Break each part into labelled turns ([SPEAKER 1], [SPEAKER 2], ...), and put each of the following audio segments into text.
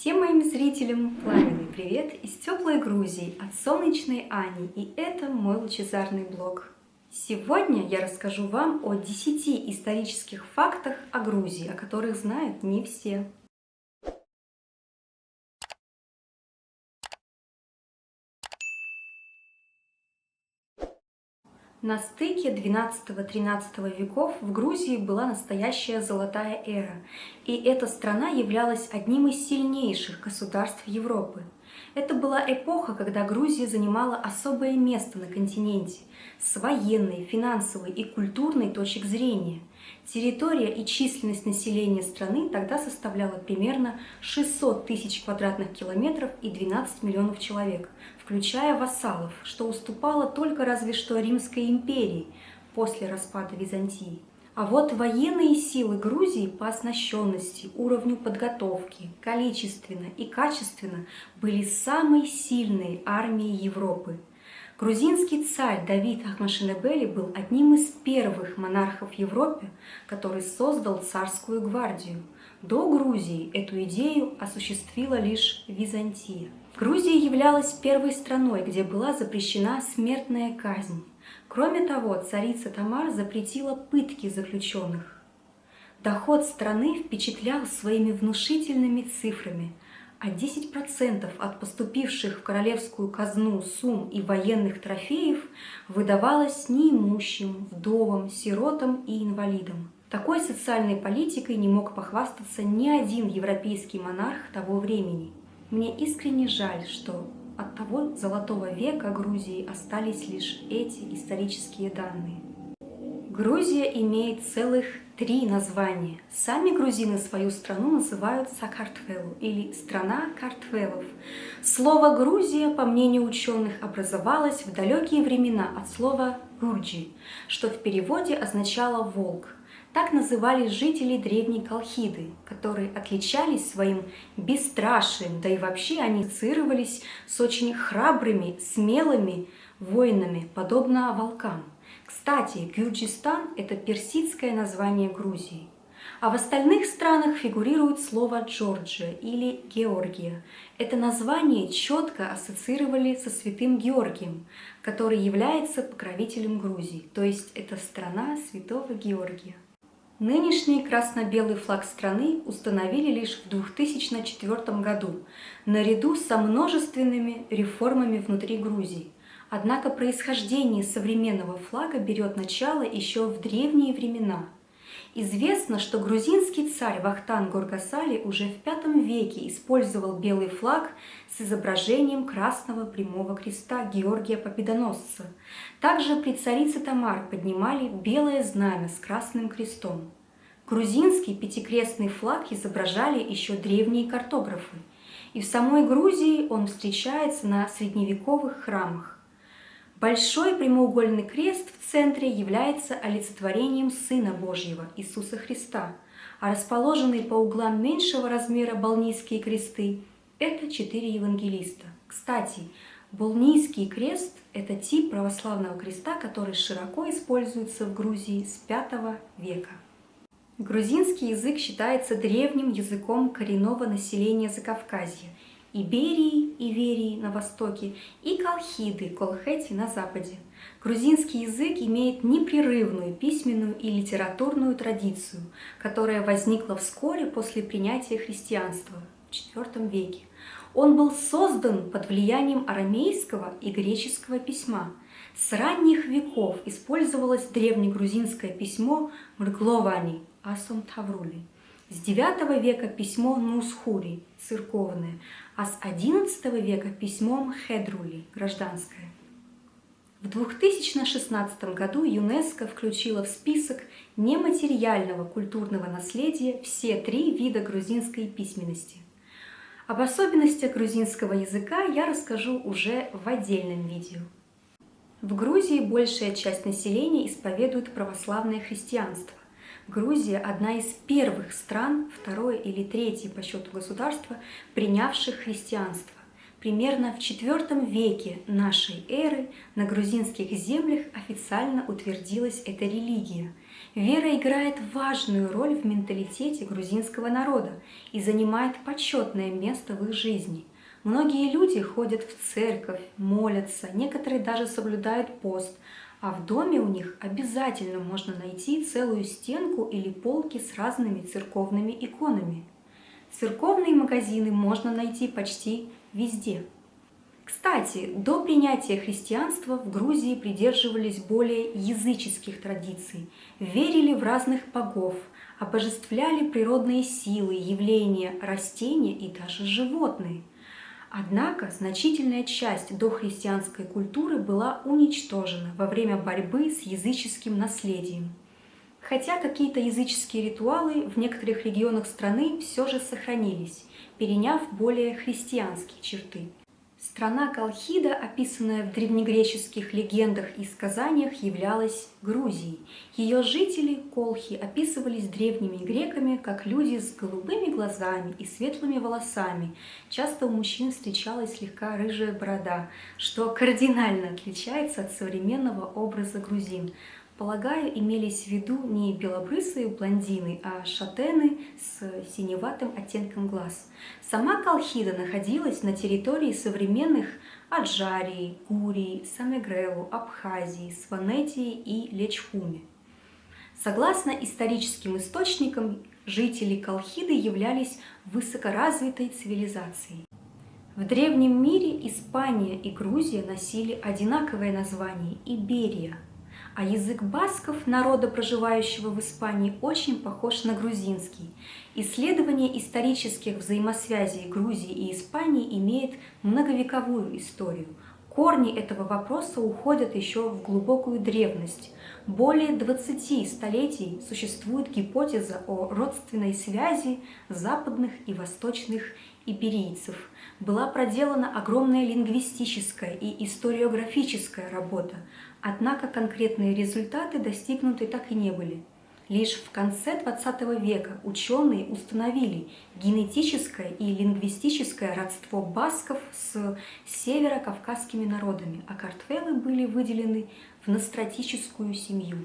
[SPEAKER 1] Всем моим зрителям пламенный привет из теплой Грузии от солнечной Ани, и это мой лучезарный блог. Сегодня я расскажу вам о 10 исторических фактах о Грузии, о которых знают не все. На стыке XII-XIII веков в Грузии была настоящая золотая эра, и эта страна являлась одним из сильнейших государств Европы. Это была эпоха, когда Грузия занимала особое место на континенте с военной, финансовой и культурной точек зрения. Территория и численность населения страны тогда составляла примерно 600 тысяч квадратных километров и 12 миллионов человек, включая вассалов, что уступало только разве что Римской империи после распада Византии. А вот военные силы Грузии по оснащенности, уровню подготовки, количественно и качественно были самой сильной армией Европы. Грузинский царь Давид Ахмашенебели был одним из первых монархов в Европе, который создал царскую гвардию. До Грузии эту идею осуществила лишь Византия. Грузия являлась первой страной, где была запрещена смертная казнь. Кроме того, царица Тамар запретила пытки заключенных. Доход страны впечатлял своими внушительными цифрами, а 10% от поступивших в королевскую казну сумм и военных трофеев выдавалось неимущим, вдовам, сиротам и инвалидам. Такой социальной политикой не мог похвастаться ни один европейский монарх того времени. Мне искренне жаль, что от того золотого века Грузии остались лишь эти исторические данные. Грузия имеет целых 3 названия. Сами грузины свою страну называют Сакартвелу или «страна Картвелов». Слово «Грузия», по мнению ученых, образовалось в далекие времена от слова «гурджи», что в переводе означало «волк». Так называли жителей древней Колхиды, которые отличались своим бесстрашием, да и вообще они ассоциировались с очень храбрыми, смелыми воинами, подобно волкам. Кстати, Гюрджистан – это персидское название Грузии. А в остальных странах фигурирует слово Джорджия или Георгия. Это название четко ассоциировали со святым Георгием, который является покровителем Грузии, то есть это страна святого Георгия. Нынешний красно-белый флаг страны установили лишь в 2004 году, наряду со множественными реформами внутри Грузии. Однако происхождение современного флага берет начало еще в древние времена. Известно, что грузинский царь Вахтанг Горгасали уже в V веке использовал белый флаг с изображением красного прямого креста Георгия Победоносца. Также при царице Тамар поднимали белое знамя с красным крестом. Грузинский пятикрестный флаг изображали еще древние картографы, и в самой Грузии он встречается на средневековых храмах. Большой прямоугольный крест в центре является олицетворением Сына Божьего, Иисуса Христа, а расположенные по углам меньшего размера болнийские кресты – это 4 евангелиста. Кстати, болнийский крест – это тип православного креста, который широко используется в Грузии с V века. Грузинский язык считается древним языком коренного населения Закавказья, Иберии, Иверии на востоке и Колхиды, Колхети на западе. Грузинский язык имеет непрерывную письменную и литературную традицию, которая возникла вскоре после принятия христианства в IV веке. Он был создан под влиянием арамейского и греческого письма. С ранних веков использовалось древнегрузинское письмо Мргловани, Асом Таврули. С IX века письмо Нусхури, церковное, а с XI века письмо Мхедрули, гражданское. В 2016 году ЮНЕСКО включила в список нематериального культурного наследия все 3 вида грузинской письменности. Об особенностях грузинского языка я расскажу уже в отдельном видео. В Грузии большая часть населения исповедует православное христианство. Грузия – одна из первых стран, второе или третье по счету государства, принявших христианство. Примерно в IV веке нашей эры на грузинских землях официально утвердилась эта религия. Вера играет важную роль в менталитете грузинского народа и занимает почетное место в их жизни. Многие люди ходят в церковь, молятся, некоторые даже соблюдают пост, а в доме у них обязательно можно найти целую стенку или полки с разными церковными иконами. Церковные магазины можно найти почти везде. Кстати, до принятия христианства в Грузии придерживались более языческих традиций, верили в разных богов, обожествляли природные силы, явления, растения и даже животные. Однако значительная часть дохристианской культуры была уничтожена во время борьбы с языческим наследием. Хотя какие-то языческие ритуалы в некоторых регионах страны все же сохранились, переняв более христианские черты. Страна Колхида, описанная в древнегреческих легендах и сказаниях, являлась Грузией. Ее жители, колхи, описывались древними греками как люди с голубыми глазами и светлыми волосами. Часто у мужчин встречалась слегка рыжая борода, что кардинально отличается от современного образа грузин. Полагаю, имелись в виду не белобрысые блондины, а шатены с синеватым оттенком глаз. Сама Колхида находилась на территории современных Аджарии, Гурии, Самегрелу, Абхазии, Сванетии и Лечхуми. Согласно историческим источникам, жители Колхиды являлись высокоразвитой цивилизацией. В древнем мире Испания и Грузия носили одинаковое название – Иберия. А язык басков, народа, проживающего в Испании, очень похож на грузинский. Исследование исторических взаимосвязей Грузии и Испании имеет многовековую историю. Корни этого вопроса уходят еще в глубокую древность. Более 20 столетий существует гипотеза о родственной связи западных и восточных иберийцев. Была проделана огромная лингвистическая и историографическая работа, однако конкретные результаты достигнуты так и не были. Лишь в конце XX века ученые установили генетическое и лингвистическое родство басков с северокавказскими народами, а картвелы были выделены в ностратическую семью.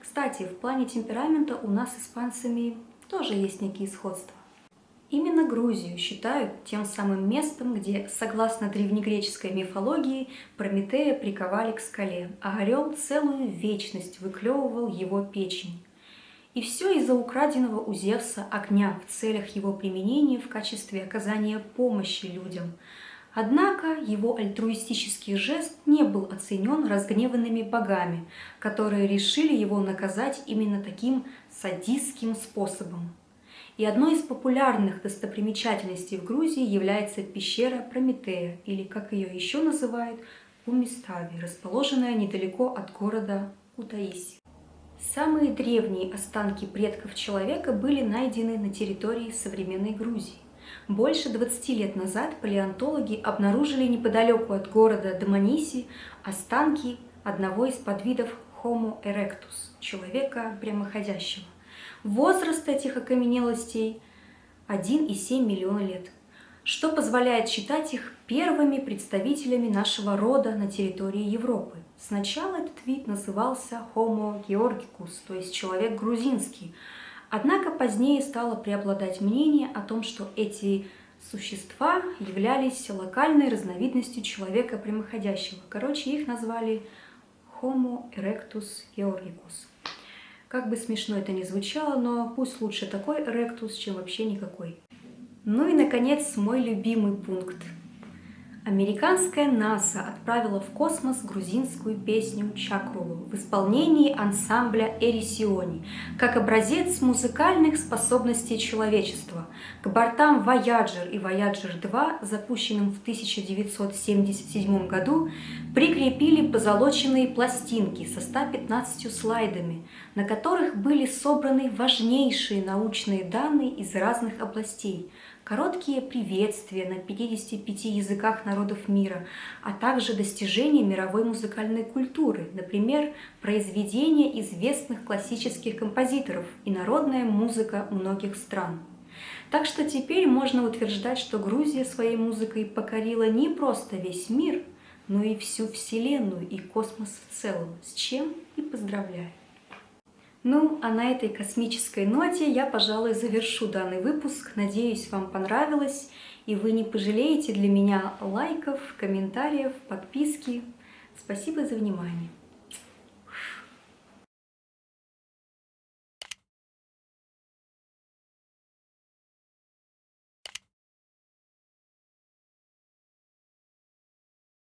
[SPEAKER 1] Кстати, в плане темперамента у нас с испанцами тоже есть некие сходства. Именно Грузию считают тем самым местом, где, согласно древнегреческой мифологии, Прометея приковали к скале, а орел целую вечность выклевывал его печень. И все из-за украденного у Зевса огня в целях его применения в качестве оказания помощи людям. Однако его альтруистический жест не был оценен разгневанными богами, которые решили его наказать именно таким садистским способом. И одной из популярных достопримечательностей в Грузии является пещера Прометея, или, как ее еще называют, Кумистави, расположенная недалеко от города Кутаиси. Самые древние останки предков человека были найдены на территории современной Грузии. Больше 20 лет назад палеонтологи обнаружили неподалеку от города Доманиси останки одного из подвидов Homo erectus, человека прямоходящего. Возраст этих окаменелостей 1,7 миллиона лет, что позволяет считать их первыми представителями нашего рода на территории Европы. Сначала этот вид назывался Homo georgicus, то есть человек грузинский, однако позднее стало преобладать мнение о том, что эти существа являлись локальной разновидностью человека прямоходящего. Короче, их назвали Homo erectus georgicus. Как бы смешно это ни звучало, но пусть лучше такой эректус, чем вообще никакой. Ну и, наконец, мой любимый пункт. Американская НАСА отправила в космос грузинскую песню «Чакрулу» в исполнении ансамбля «Эрисиони» как образец музыкальных способностей человечества. К бортам Voyager и Voyager 2, запущенным в 1977 году, прикрепили позолоченные пластинки со 115 слайдами, на которых были собраны важнейшие научные данные из разных областей, короткие приветствия на 55 языках народов мира, а также достижения мировой музыкальной культуры, например, произведения известных классических композиторов и народная музыка многих стран. Так что теперь можно утверждать, что Грузия своей музыкой покорила не просто весь мир, но и всю Вселенную и космос в целом, с чем и поздравляю. Ну, а на этой космической ноте я, пожалуй, завершу данный выпуск. Надеюсь, вам понравилось, и вы не пожалеете для меня лайков, комментариев, подписки. Спасибо за внимание.